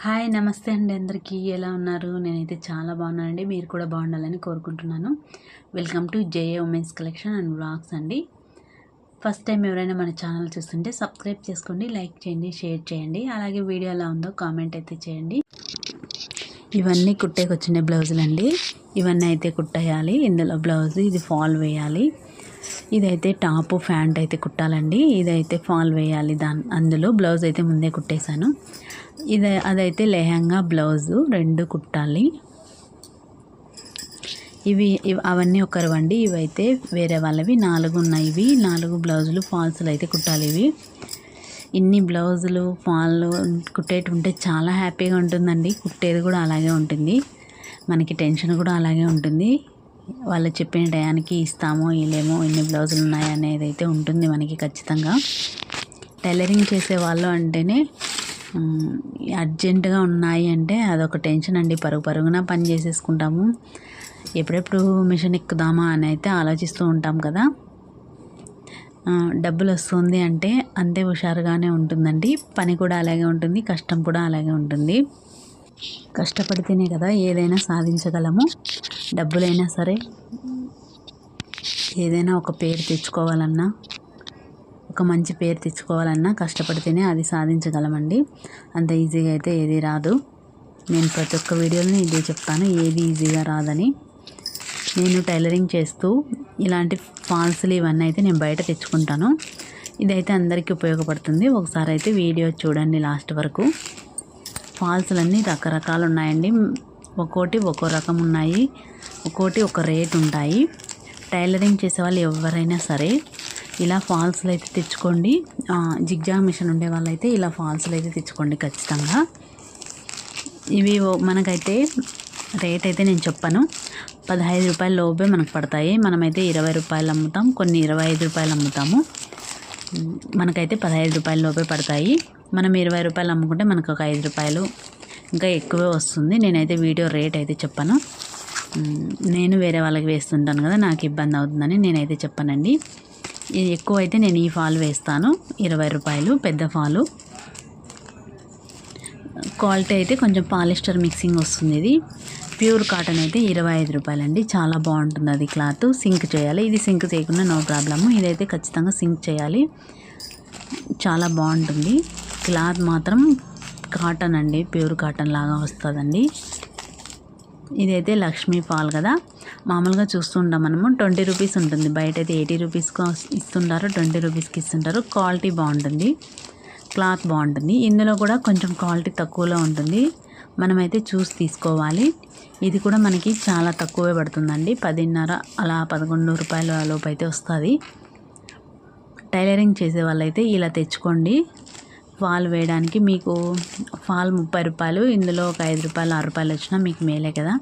Hi నమస్తే అండి అందరికీ ఎలా ఉన్నారు? నేనైతే చాలా బాగున్నానండి. మీరు కూడా బాగుండాలని కోరుకుంటున్నాను. Welcome to JA women's collection and vlogs అండి. ఫస్ట్ టైం ఎవరైనా మన ఛానల్ చూస్తుంటే సబ్స్క్రైబ్ చేసుకోండి, లైక్ చేయండి, షేర్ చేయండి. అలాగే వీడియో ఎలా ఉందో కామెంట్ అయితే చేయండి. ఇవన్నీ కుట్టేకొచ్చిన బ్లౌజులు అండి. ఇవన్నీ అయితే కుట్టేయాలి. ఇందులో బ్లౌజ్ ఇది ఫాల్ వేయాలి. ఇదైతే టాప్ ప్యాంట్ అయితే కుట్టాలండి. ఇదైతే ఫాల్ వేయాలి. అందులో బ్లౌజ్ అయితే ముందే కుట్టేశాను. అదైతే లెహంగా బ్లౌజు 2 కుట్టాలి. అవన్నీ ఒకరివండి. ఇవైతే వేరే వాళ్ళవి 4 ఉన్నాయి. ఇవి 4 బ్లౌజులు ఫాల్స్లు అయితే కుట్టాలి. ఇన్ని బ్లౌజులు ఫాల్లు కుట్టేటుంటే చాలా హ్యాపీగా ఉంటుందండి. కుట్టేది కూడా అలాగే ఉంటుంది. మనకి టెన్షన్ కూడా అలాగే ఉంటుంది. వాళ్ళు చెప్పిన టయానికి ఇస్తామో ఇలేమో, ఎన్ని బ్లౌజులు ఉన్నాయి అనేది అయితే ఉంటుంది మనకి ఖచ్చితంగా. టైలరింగ్ చేసే వాళ్ళు అంటేనే అర్జెంటుగా ఉన్నాయి అంటే అదొక టెన్షన్ అండి. పరుగున పని చేసేసుకుంటాము. ఎప్పుడెప్పుడు మిషన్ ఎక్కుదామా అని అయితే ఆలోచిస్తూ ఉంటాం కదా. డబ్బులు వస్తుంది అంటే అంతే హుషారుగానే ఉంటుందండి. పని కూడా అలాగే ఉంటుంది, కష్టం కూడా అలాగే ఉంటుంది. కష్టపడితేనే కదా ఏదైనా సాధించగలము. డబ్బులైనా సరే, ఏదైనా ఒక పేరు తెచ్చుకోవాలన్నా, ఒక మంచి పేరు తెచ్చుకోవాలన్నా కష్టపడితేనే అది సాధించగలమండి. అంత ఈజీగా అయితే ఏది రాదు. నేను ప్రతి ఒక్క వీడియోలో ఇదే చెప్తాను, ఏది ఈజీగా రాదని. నేను టైలరింగ్ చేస్తూ ఇలాంటి ఫాల్స్లు ఇవన్నీ అయితే నేను బయట తెచ్చుకుంటాను. ఇదైతే అందరికీ ఉపయోగపడుతుంది. ఒకసారి అయితే వీడియో చూడండి లాస్ట్ వరకు. ఫాల్స్లన్నీ రకరకాలు ఉన్నాయండి. ఒక్కోటి ఒక్కో రకం ఉన్నాయి, ఒక్కోటి ఒక రేట్ ఉంటాయి. టైలరింగ్ చేసే వాళ్ళు ఎవరైనా సరే ఇలా ఫాల్స్లు అయితే తెచ్చుకోండి. జిగ్జాగ్ మిషన్ ఉండే వాళ్ళైతే ఇలా ఫాల్స్లు అయితే తెచ్చుకోండి ఖచ్చితంగా. ఇవి మనకైతే రేట్ అయితే నేను చెప్పను, 15 రూపాయల లోపే మనకు పడతాయి. మనమైతే 20 రూపాయలు అమ్ముతాం, కొన్ని 25 రూపాయలు అమ్ముతాము. మనకైతే 15 రూపాయల లోపే పడతాయి. మనం 20 రూపాయలు అమ్ముకుంటే మనకు ఒక 5 రూపాయలు ఇంకా ఎక్కువే వస్తుంది. నేనైతే వీడియో రేట్ అయితే చెప్పను. నేను వేరే వాళ్ళకి వేస్తుంటాను కదా, నాకు ఇబ్బంది అవుతుందని నేనైతే చెప్పనండి. ఎక్కువ అయితే నేను ఈ ఫాల్ వేస్తాను, 20 రూపాయలు పెద్ద ఫాలు. క్వాలిటీ అయితే కొంచెం పాలిస్టర్ మిక్సింగ్ వస్తుంది. ఇది ప్యూర్ కాటన్ అయితే 25 రూపాయలండి. చాలా బాగుంటుంది అది. క్లాత్ సింక్ చేయాలి. ఇది సింక్ చేయకుండా నో ప్రాబ్లము. ఇదైతే ఖచ్చితంగా సింక్ చేయాలి. చాలా బాగుంటుంది. క్లాత్ మాత్రం కాటన్ అండి, ప్యూర్ కాటన్ లాగా వస్తుందండి. ఇదైతే లక్ష్మీ ఫాల్ కదా, మామూలుగా చూస్తుంటాం మనము. 20 రూపీస్ ఉంటుంది. బయట అయితే 80 రూపీస్కి ఇస్తుంటారు, 20 రూపీస్కి ఇస్తుంటారు. క్వాలిటీ బాగుంటుంది, క్లాత్ బాగుంటుంది. ఇందులో కూడా కొంచెం క్వాలిటీ తక్కువలో ఉంటుంది. మనమైతే చూసి తీసుకోవాలి. ఇది కూడా మనకి చాలా తక్కువే పడుతుందండి. 10.5 అలా 11 రూపాయల లోపు అయితే వస్తుంది. టైలరింగ్ చేసే వాళ్ళైతే ఇలా తెచ్చుకోండి. ఫాల్ వేయడానికి మీకు ఫాల్ 30 రూపాయలు, ఇందులో ఒక 5 రూపాయలు 6 రూపాయలు వచ్చినా మీకు మేలే కదా.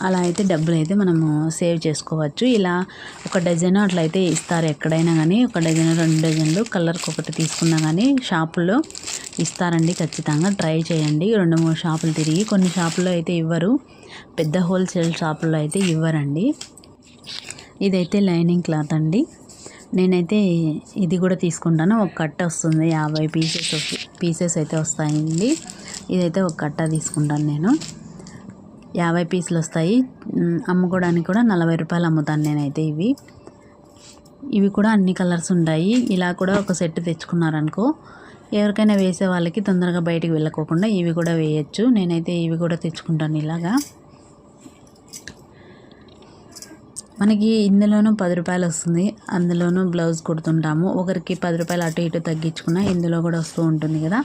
అలా అయితే డబ్బులు అయితే మనము సేవ్ చేసుకోవచ్చు. ఇలా ఒక డజన్ అట్లా అయితే ఇస్తారు ఎక్కడైనా కానీ. ఒక డజన్ 2 డజన్లు కలర్కి ఒకటి తీసుకున్నా కానీ షాపుల్లో ఇస్తారండి. ఖచ్చితంగా ట్రై చేయండి. 2-3 షాపులు తిరిగి. కొన్ని షాపుల్లో అయితే ఇవ్వరు, పెద్ద హోల్సేల్ షాపుల్లో అయితే ఇవ్వరండి. ఇదైతే లైనింగ్ క్లాత్ అండి. నేనైతే ఇది కూడా తీసుకుంటాను. ఒక కట్ట వస్తుంది, 50 పీసెస్ అయితే వస్తాయండి. ఇదైతే ఒక కట్ట తీసుకుంటాను నేను. 50 పీసులు వస్తాయి. అమ్ముకోవడానికి కూడా 40 రూపాయలు అమ్ముతాను నేనైతే. ఇవి కూడా అన్ని కలర్స్ ఉంటాయి. ఇలా కూడా ఒక సెట్ తెచ్చుకున్నారనుకో, ఎవరికైనా వేసే వాళ్ళకి తొందరగా బయటికి వెళ్ళకోకుండా ఇవి కూడా వేయచ్చు. నేనైతే ఇవి కూడా తెచ్చుకుంటాను ఇలాగా. మనకి ఇందులోనూ 10 రూపాయలు వస్తుంది, అందులోనూ బ్లౌజ్ కుడుతుంటాము. ఒకరికి 10 రూపాయలు అటు ఇటు తగ్గించుకున్నా ఇందులో కూడా వస్తూ ఉంటుంది కదా.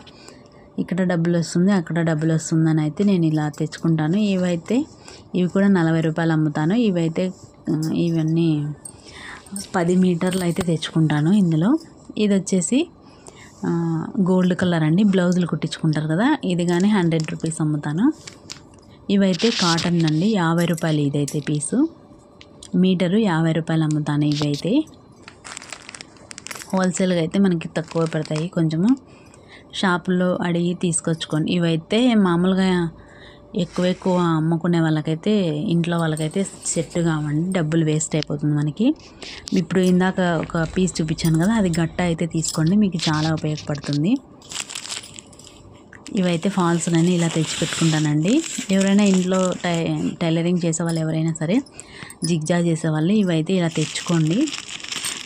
ఇక్కడ డబ్బులు వస్తుంది, అక్కడ డబ్బులు వస్తుందని అయితే నేను ఇలా తెచ్చుకుంటాను. ఇవి కూడా 40 రూపాయలు అమ్ముతాను. ఇవన్నీ 10 మీటర్లు అయితే తెచ్చుకుంటాను ఇందులో. ఇది వచ్చేసి గోల్డ్ కలర్ అండి, బ్లౌజులు కుట్టించుకుంటారు కదా. ఇది కానీ 100 రూపీస్ అమ్ముతాను. ఇవైతే కాటన్ అండి, 50 రూపాయలు ఇదైతే పీసు. మీటరు 50 రూపాయలు అమ్ముతాను. ఇవైతే హోల్సేల్గా అయితే మనకి తక్కువ పడతాయి కొంచెము. షాపుల్లో అడిగి తీసుకొచ్చుకోండి. ఇవైతే మామూలుగా ఎక్కువ అమ్ముకునే వాళ్ళకైతే, ఇంట్లో వాళ్ళకైతే సెట్ కావండి, డబ్బులు వేస్ట్ అయిపోతుంది మనకి. ఇప్పుడు ఇందాక ఒక పీస్ చూపించాను కదా, అది గట్ట అయితే తీసుకోండి, మీకు చాలా ఉపయోగపడుతుంది. ఇవైతే ఫాల్స్లని ఇలా తెచ్చి పెట్టుకుంటానండి. ఎవరైనా ఇంట్లో టైలరింగ్ చేసే వాళ్ళు ఎవరైనా సరే జిగ్జాగ్ చేసేవాళ్ళు ఇవైతే ఇలా తెచ్చుకోండి.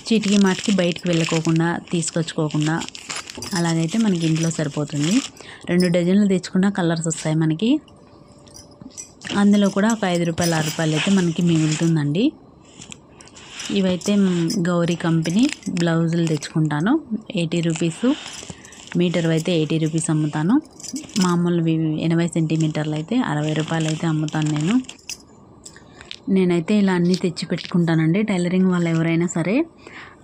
చీటికి మాటికి బయటికి వెళ్ళకోకుండా తీసుకొచ్చుకోకుండా అలాగైతే మనకి ఇంట్లో సరిపోతుంది. 2 డజన్లు తెచ్చుకున్న కలర్స్ వస్తాయి మనకి. అందులో కూడా ఒక 5 రూపాయలు 6 రూపాయలు అయితే మనకి మిగులుతుందండి. ఇవైతే గౌరీ కంపెనీ బ్లౌజులు తెచ్చుకుంటాను. 80 రూపీస్ మీటర్ అయితే 80 రూపీస్ అమ్ముతాను. మామూలు 80 సెంటీమీటర్లు అయితే 60 రూపాయలు అయితే అమ్ముతాను నేనైతే ఇలా అన్నీ తెచ్చి పెట్టుకుంటానండి. టైలరింగ్ వాళ్ళు ఎవరైనా సరే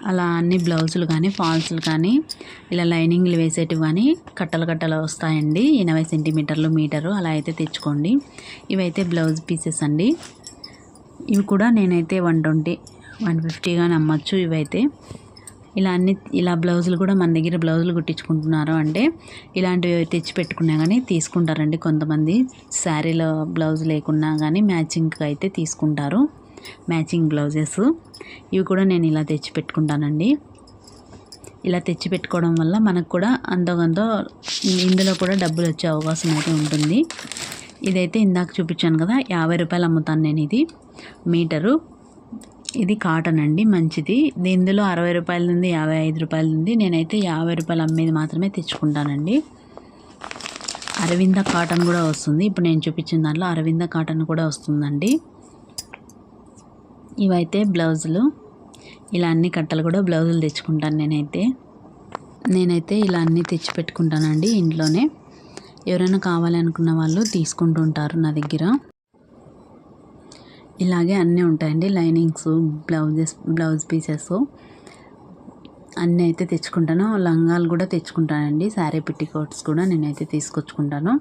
అలా అన్ని బ్లౌజులు కానీ ఫాల్స్లు కానీ ఇలా లైనింగ్లు వేసేటివి కానీ కట్టలు వస్తాయండి. 80 సెంటీమీటర్లు మీటరు అలా అయితే తెచ్చుకోండి. ఇవైతే బ్లౌజ్ పీసెస్ అండి. ఇవి కూడా నేనైతే 120 150 కానీ అమ్మచ్చు. ఇవైతే ఇలా బ్లౌజులు కూడా మన దగ్గర బ్లౌజులు కుట్టించుకుంటున్నారు అంటే ఇలాంటివి తెచ్చి పెట్టుకున్నా కానీ తీసుకుంటారండి. కొంతమంది శారీలో బ్లౌజ్ లేకున్నా కానీ మ్యాచింగ్కి అయితే తీసుకుంటారు, మ్యాచింగ్ బ్లౌజెస్. ఇవి కూడా నేను ఇలా తెచ్చి పెట్టుకుంటానండి. ఇలా తెచ్చి పెట్టుకోవడం వల్ల మనకు కూడా అంతోగంతో ఇందులో కూడా డబ్బులు వచ్చే అవకాశం అయితే ఉంటుంది. ఇదైతే ఇందాక చూపించాను కదా 50 రూపాయలు అమ్ముతాను నేను. ఇది మీటరు. ఇది కాటన్ అండి, మంచిది. ఇందులో 60 రూపాయలు ఉంది, 55 రూపాయలు ఉంది. నేనైతే 50 రూపాయలు అమ్మేది మాత్రమే తెచ్చుకుంటానండి. అరవింద కాటన్ కూడా వస్తుంది. ఇప్పుడు నేను చూపించిన దాంట్లో అరవింద కాటన్ కూడా వస్తుందండి. ఇవైతే బ్లౌజులు. ఇలా అన్ని కట్టలు కూడా బ్లౌజులు తెచ్చుకుంటాను నేనైతే ఇలా అన్నీ తెచ్చి పెట్టుకుంటానండి ఇంట్లోనే. ఎవరైనా కావాలి అనుకున్న వాళ్ళు తీసుకుంటూ ఉంటారు నా దగ్గర. ఇలాగే అన్నీ ఉంటాయండి. లైనింగ్స్, బ్లౌజ్ పీసెస్ అన్నీ అయితే తెచ్చుకుంటాను. లంగాలు కూడా తెచ్చుకుంటానండి. శారీ పెట్టికోట్స్ కూడా నేనైతే తీసుకొచ్చుకుంటాను.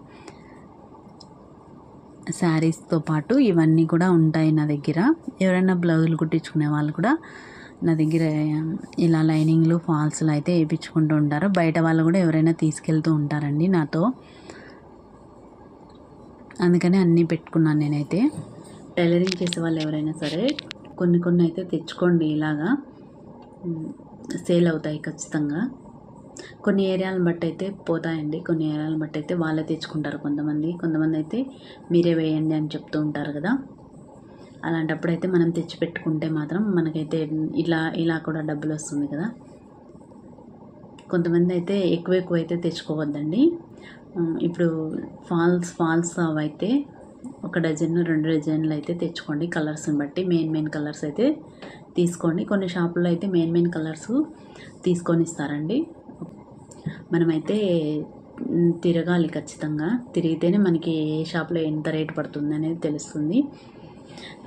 శారీస్తో పాటు ఇవన్నీ కూడా ఉంటాయి నా దగ్గర. ఎవరైనా బ్లౌజులు కుట్టించుకునే వాళ్ళు కూడా నా దగ్గర ఇలా లైనింగ్లు ఫాల్స్లు అయితే వేయించుకుంటూ ఉంటారు. బయట వాళ్ళు కూడా ఎవరైనా తీసుకెళ్తూ ఉంటారండి నాతో. అందుకని అన్నీ పెట్టుకున్నాను నేనైతే. టైలరింగ్ చేసే వాళ్ళు ఎవరైనా సరే కొన్ని అయితే తెచ్చుకోండి. ఇలాగా సేల్ అవుతాయి ఖచ్చితంగా. కొన్ని ఏరియాలను బట్టి అయితే పోతాయండి. కొన్ని ఏరియాలను బట్టి అయితే వాళ్ళే తెచ్చుకుంటారు కొంతమంది అయితే మీరే వేయండి అని చెప్తూ ఉంటారు కదా. అలాంటప్పుడు అయితే మనం తెచ్చి పెట్టుకుంటే మాత్రం మనకైతే ఇలా కూడా డబ్బులు వస్తుంది కదా. కొంతమంది అయితే ఎక్కువ అయితే తెచ్చుకోవద్దండి. ఇప్పుడు ఫాల్స్ అవైతే 1 డజన్ 2 డజన్లు అయితే తెచ్చుకోండి. కలర్స్ని బట్టి మెయిన్ కలర్స్ అయితే తీసుకోండి. కొన్ని షాపుల్లో అయితే మెయిన్ కలర్స్ తీసుకొని ఇస్తారండి. మనమైతే తిరగాలి ఖచ్చితంగా. తిరిగితేనే మనకి ఏ షాప్లో ఎంత రేటు పడుతుంది అనేది తెలుస్తుంది.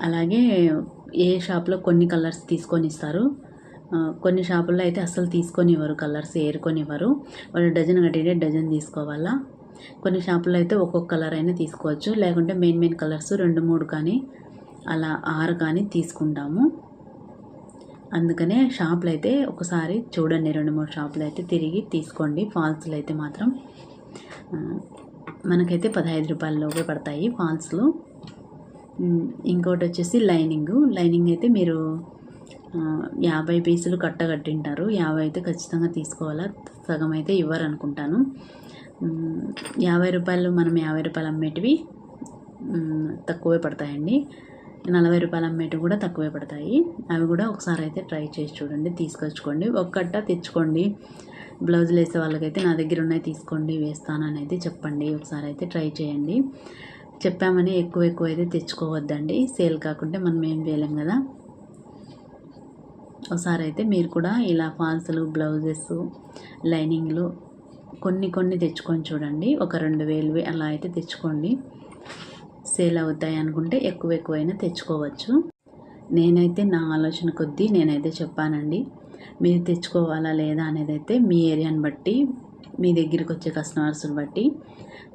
అలాగే ఏ షాప్లో కొన్ని కలర్స్ తీసుకొని ఇస్తారు, కొన్ని షాపుల్లో అయితే అస్సలు తీసుకొని ఇవ్వరు, కలర్స్ ఏరుకొని ఇవ్వరు. వాళ్ళు డజన్ కట్టితే డజన్ తీసుకోవాలా. కొన్ని షాపుల్లో అయితే ఒక్కొక్క కలర్ అయినా తీసుకోవచ్చు. లేకుంటే మెయిన్ కలర్స్ 2, 3 కానీ అలా 6 కానీ తీసుకుంటాము. అందుకనే షాపులు అయితే ఒకసారి చూడండి. 2, 3 షాపులు అయితే తిరిగి తీసుకోండి. ఫాల్స్లు అయితే మాత్రం మనకైతే 15 రూపాయలలోపే పడతాయి ఫాల్స్లు. ఇంకోటి వచ్చేసి లైనింగ్ అయితే మీరు 50 పీసులు కట్టింటారు. 50 అయితే ఖచ్చితంగా తీసుకోవాలా. సగం అయితే ఇవ్వరు అనుకుంటాను. 50 రూపాయలు మనం 50 రూపాయలు అమ్మేటివి తక్కువే పడతాయండి. 40 రూపాయలు అమ్మేటివి కూడా తక్కువే పడతాయి. అవి కూడా ఒకసారి అయితే ట్రై చేసి చూడండి. తీసుకొచ్చుకోండి. ఒక కట్ట తెచ్చుకోండి. బ్లౌజులు వేసే వాళ్ళకైతే నా దగ్గర ఉన్నాయి తీసుకోండి వేస్తానని అయితే చెప్పండి. ఒకసారి అయితే ట్రై చేయండి. చెప్పామని ఎక్కువ అయితే తెచ్చుకోవద్దండి. సేల్ కాకుంటే మనం ఏం చేయలేం కదా. ఒకసారి అయితే మీరు కూడా ఇలా ఫాల్స్లు, బ్లౌజెస్, లైనింగ్లు కొన్ని తెచ్చుకొని చూడండి. ఒక 2000 అలా అయితే తెచ్చుకోండి. సేల్ అవుతాయి అనుకుంటే ఎక్కువైనా తెచ్చుకోవచ్చు. నేనైతే నా ఆలోచన కొద్దీ నేనైతే చెప్పానండి. మీరు తెచ్చుకోవాలా లేదా అనేది అయితే మీ ఏరియాని బట్టి, మీ దగ్గరికి వచ్చే కస్టమర్స్ని బట్టి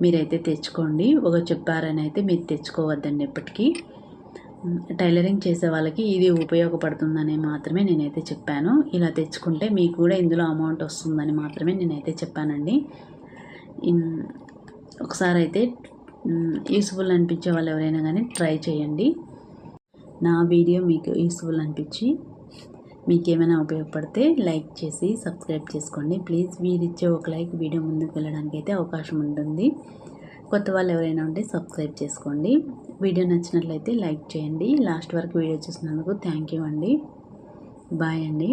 మీరైతే తెచ్చుకోండి. ఒక చెప్పారని అయితే మీరు తెచ్చుకోవద్దండి ఎప్పటికీ. టైలరింగ్ చేసే వాళ్ళకి ఇది ఉపయోగపడుతుందని మాత్రమే నేనైతే చెప్పాను. ఇలా తెచ్చుకుంటే మీకు కూడా ఇందులో అమౌంట్ వస్తుందని మాత్రమే నేనైతే చెప్పానండి. ఒకసారి అయితే యూస్ఫుల్ అనిపించే వాళ్ళు ఎవరైనా కానీ ట్రై చేయండి. నా వీడియో మీకు యూస్ఫుల్ అనిపించి మీకు ఏమైనా ఉపయోగపడితే లైక్ చేసి సబ్స్క్రైబ్ చేసుకోండి ప్లీజ్. వీరిచ్చే ఒక లైక్ వీడియో ముందుకు వెళ్ళడానికి అయితే అవకాశం ఉంటుంది. కొత్త వాళ్ళు ఎవరైనా ఉంటే సబ్స్క్రైబ్ చేసుకోండి. వీడియో నచ్చినట్లయితే లైక్ చేయండి. లాస్ట్ వరకు వీడియో చూసినందుకు థ్యాంక్ యూ అండి. బాయ్ అండి.